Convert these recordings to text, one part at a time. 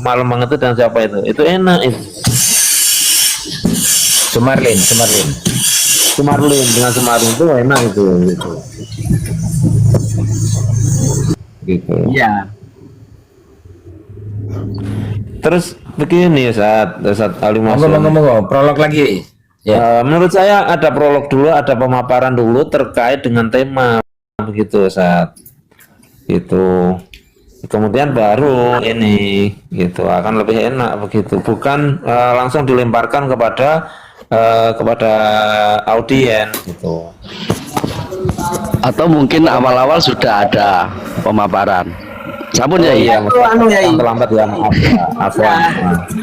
malam banget itu dengan siapa itu enak itu. Sumarlin. Sumarlin dengan Sumarlin itu enak itu gitu. Iya. Terus begini saat Ali Masya. Ngomong, prolog lagi. Ya. Menurut saya ada prolog dulu, ada pemaparan dulu terkait dengan tema begitu saat itu. Kemudian baru ini gitu akan lebih enak begitu, bukan langsung dilemparkan kepada audien gitu. Atau mungkin awal-awal sudah ada pemaparan. Sabun ya, iya. Terlambat ya, maaf ya.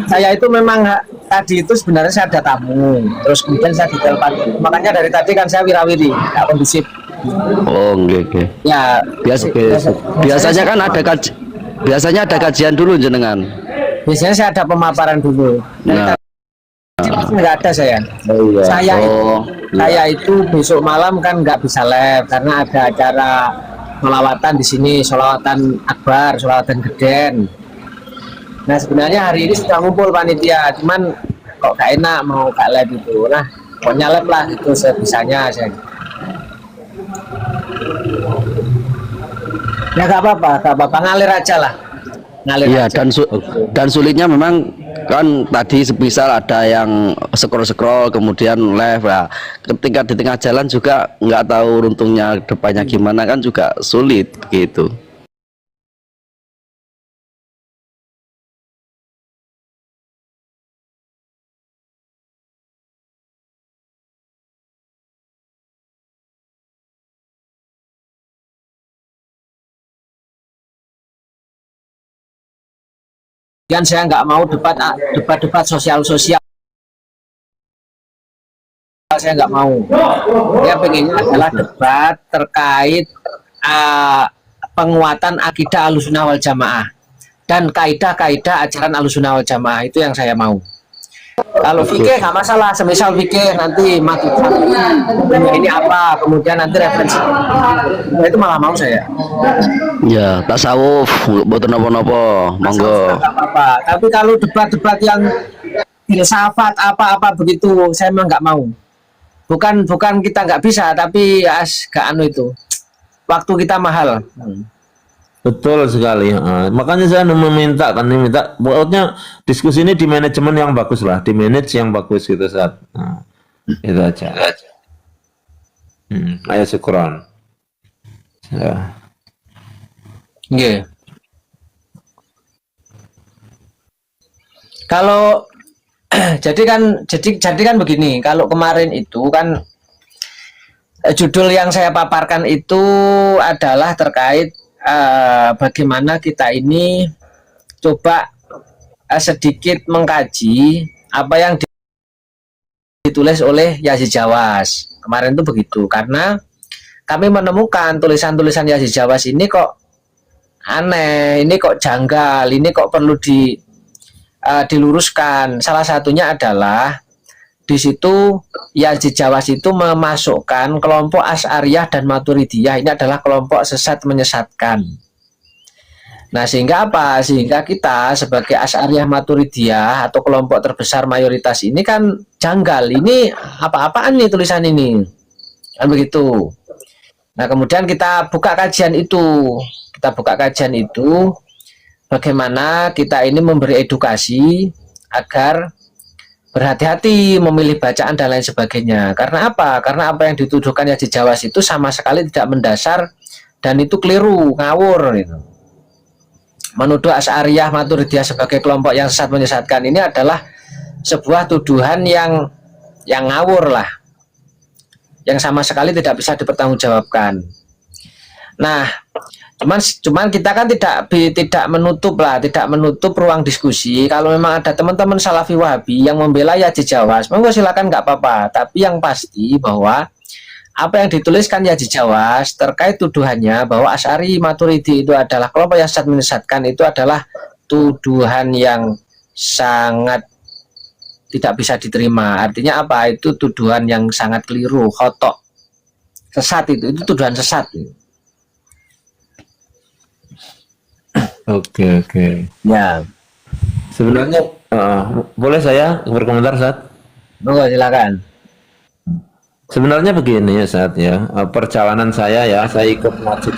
Saya itu memang tadi itu sebenarnya saya ada tamu, terus kemudian saya ditelepon. Makanya dari tadi kan saya wirawiri, nggak kondusif. Oh, oke. Ya, Biasanya kan biasanya ada kajian dulu jenengan. biasanya saya ada pemaparan dulu. Nah, Nggak ada saya. Saya itu besok malam kan nggak bisa live karena ada acara sholawatan di sini, sholawatan akbar, sholawatan geden. Nah sebenarnya hari ini sudah ngumpul panitia, cuman kok gak enak mau gak live itu. Nah pokoknya live lah itu sebisanya saya. Ya gak apa-apa, ngalir aja lah. iya, dan sulitnya memang kan tadi semisal ada yang scroll kemudian live ya. Ketika di tengah jalan juga nggak tahu runtungnya depannya gimana kan juga sulit gitu. Dan saya nggak mau debat sosial, saya nggak mau. Dia pengennya adalah debat terkait penguatan akidah Ahlussunnah wal Jamaah dan kaidah-kaidah ajaran Ahlussunnah wal Jamaah, itu yang saya mau. Kalau fikih nggak masalah, semisal fikih nanti mati ini apa, kemudian nanti referensi, nah, itu malah mau saya. Ya, tasawuf buat nopo-nopo, monggo. Apa-apa. Tapi kalau debat-debat yang filsafat apa-apa begitu, saya memang nggak mau. Bukan kita nggak bisa, tapi gak anu itu. Waktu kita mahal. Betul sekali. Makanya saya minta pokoknya diskusi ini di manajemen yang bagus lah, di manage yang bagus gitu saat. Itu aja. Ayo syukron. Ya. Yeah. Kalau jadi kan begini, kalau kemarin itu kan judul yang saya paparkan itu adalah terkait bagaimana kita ini coba sedikit mengkaji apa yang ditulis oleh Yazid Jawas. Kemarin itu begitu, karena kami menemukan tulisan-tulisan Yazid Jawas ini kok aneh, ini kok janggal, ini kok perlu diluruskan. Salah satunya adalah di situ Yazid Jawas itu memasukkan kelompok Asy'ariyah dan Maturidiyah ini adalah kelompok sesat menyesatkan. Nah, sehingga apa? Sehingga kita sebagai Asy'ariyah Maturidiyah atau kelompok terbesar mayoritas ini kan janggal. Ini apa-apaan nih tulisan ini? Kan begitu. Nah, kemudian kita buka kajian itu. Bagaimana kita ini memberi edukasi agar berhati-hati memilih bacaan dan lain sebagainya. Karena apa? Karena apa yang dituduhkan Yazid Jawas itu sama sekali tidak mendasar dan itu keliru, ngawur gitu. Menuduh Asy'ariyah Maturidiyah sebagai kelompok yang sesat menyesatkan ini adalah sebuah tuduhan yang ngawur lah, yang sama sekali tidak bisa dipertanggungjawabkan. Nah, cuman kita kan tidak menutup ruang diskusi. Kalau memang ada teman-teman Salafi Wahabi yang membela Yazid Jawas, monggo silakan, nggak apa-apa. Tapi yang pasti bahwa apa yang dituliskan Yazid Jawas terkait tuduhannya bahwa Asy'ari Maturidi itu adalah kelompok yang sesat menyesatkan itu adalah tuduhan yang sangat tidak bisa diterima. Artinya apa? Itu tuduhan yang sangat keliru, khotok, sesat, itu tuduhan sesat. Oke. Ya. Sebenarnya boleh saya berkomentar saat. Monggo silakan. Sebenarnya begini ya saat ya perjalanan saya ya saya ikut ngaji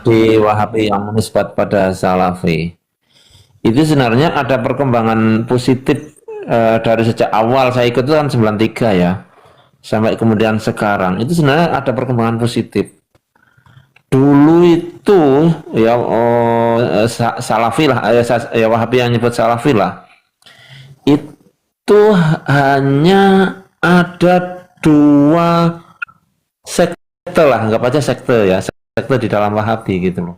di Wahabi yang menisbat pada Salafi. Itu sebenarnya ada perkembangan positif dari sejak awal saya ikut itu kan 93 ya sampai kemudian sekarang itu sebenarnya ada perkembangan positif. Dulu itu ya Salafi lah ya Wahabi yang nyebut Salafi lah itu hanya ada dua sekte lah, anggap aja sekte ya, sekte di dalam Wahabi gitu loh.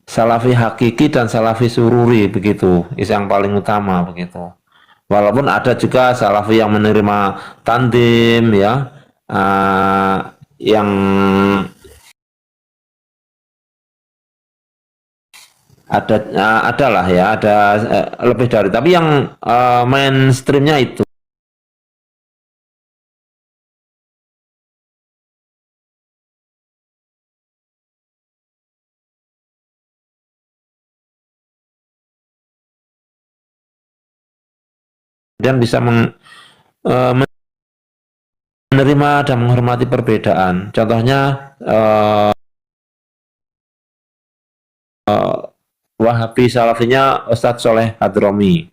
Salafi hakiki dan Salafi sururi begitu, yang paling utama begitu. Walaupun ada juga Salafi yang menerima tandim ya, yang adalah ya, ada lebih dari, tapi yang mainstreamnya itu. Dan bisa menerima dan menghormati perbedaan. Contohnya Wahabi Salafinya Ustadz Soleh Hadromi.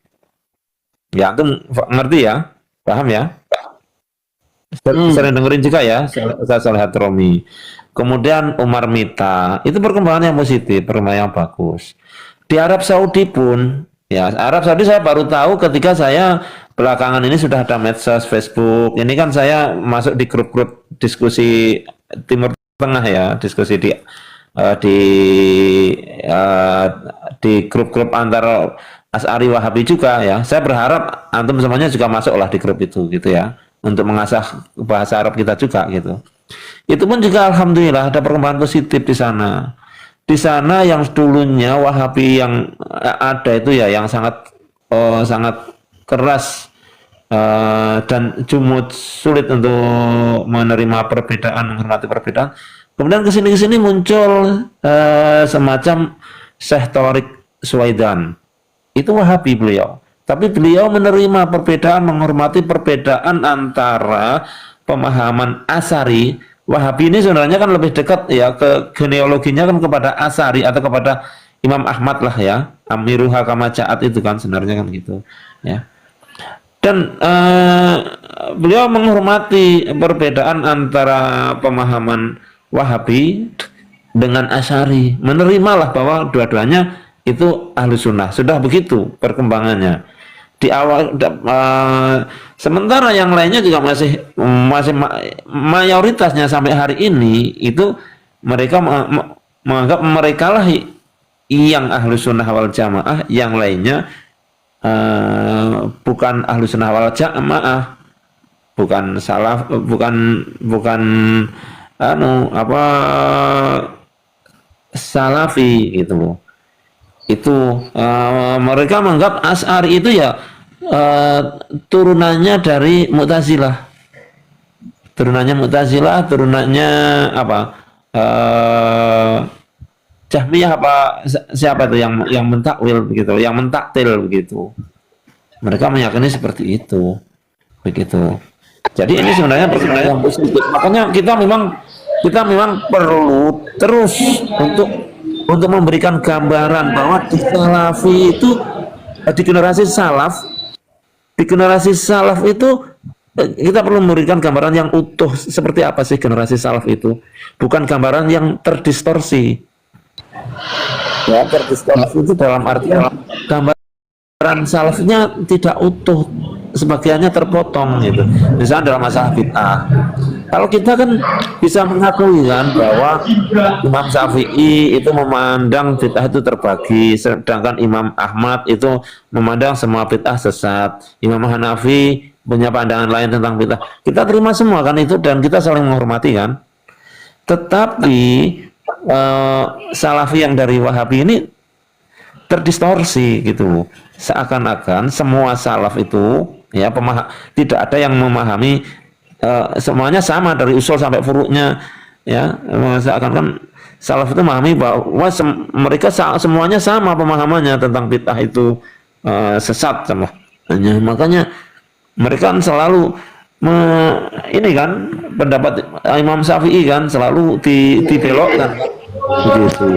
Ya, itu ngerti ya? Paham ya? Sering dengerin juga ya Ustadz Soleh Hadromi. Kemudian Umar Mita. Itu perkembangan yang positif, perkembangan yang bagus. Di Arab Saudi pun, ya Arab Saudi saya baru tahu ketika saya belakangan ini sudah ada medsos, Facebook. Ini kan saya masuk di grup-grup diskusi Timur Tengah ya, diskusi di grup-grup antar Asy'ari Wahabi juga ya. Saya berharap antum semuanya juga masuklah di grup itu gitu ya, untuk mengasah bahasa Arab kita juga gitu. Itu pun juga alhamdulillah ada perkembangan positif di sana. Di sana yang dulunya Wahabi yang ada itu ya yang sangat sangat keras dan jumud, sulit untuk menerima perbedaan, menghormati perbedaan. Kemudian kesini muncul semacam Syekh Thariq Suwaidan. Itu Wahabi beliau. Tapi beliau menerima perbedaan, menghormati perbedaan antara pemahaman Asy'ari. Wahabi ini sebenarnya kan lebih dekat ya ke genealoginya kan kepada Asy'ari atau kepada Imam Ahmad lah ya. Amiruha kama ja'at itu kan sebenarnya kan gitu ya. Dan beliau menghormati perbedaan antara pemahaman Wahabi dengan Asy'ari, menerimalah bahwa dua-duanya itu ahlu sunnah. Sudah begitu perkembangannya di awal. Sementara yang lainnya juga masih mayoritasnya sampai hari ini itu mereka menganggap mereka lah yang ahlu sunnah wal jamaah, yang lainnya bukan ahlu sunnah wal jamaah, bukan salaf, bukan salafi gitu loh. Itu mereka menganggap Asy'ari itu ya turunannya dari Mu'tazilah. Turunannya apa? Jahmiyah apa siapa itu yang mentakwil begitu, yang mentaktil begitu. Mereka meyakini seperti itu. Begitu. Jadi ini sebenarnya perkembangan yang positif. Makanya kita memang perlu terus untuk memberikan gambaran bahwa di Salafi itu, di generasi salaf itu kita perlu memberikan gambaran yang utuh seperti apa sih generasi salaf itu, bukan gambaran yang terdistorsi. Ya, terdistorsi itu dalam artian gambaran salafnya tidak utuh, sebagiannya terpotong gitu. Misalnya dalam masalah bid'ah. Kalau kita kan bisa mengakui kan bahwa Imam Syafi'i itu memandang bid'ah itu terbagi, sedangkan Imam Ahmad itu memandang semua bid'ah sesat. Imam Hanafi punya pandangan lain tentang bid'ah. Kita terima semua kan itu, dan kita saling menghormati kan. Tetapi Salafi yang dari Wahabi ini terdistorsi gitu. Seakan-akan semua salaf itu ya tidak ada yang memahami semuanya sama dari usul sampai furuknya ya, seakan-akan salaf itu memahami bahwa mereka semuanya sama pemahamannya tentang bid'ah itu sesat sama. Makanya mereka kan selalu ini kan pendapat Imam Syafi'i kan selalu dibelokkan begitu.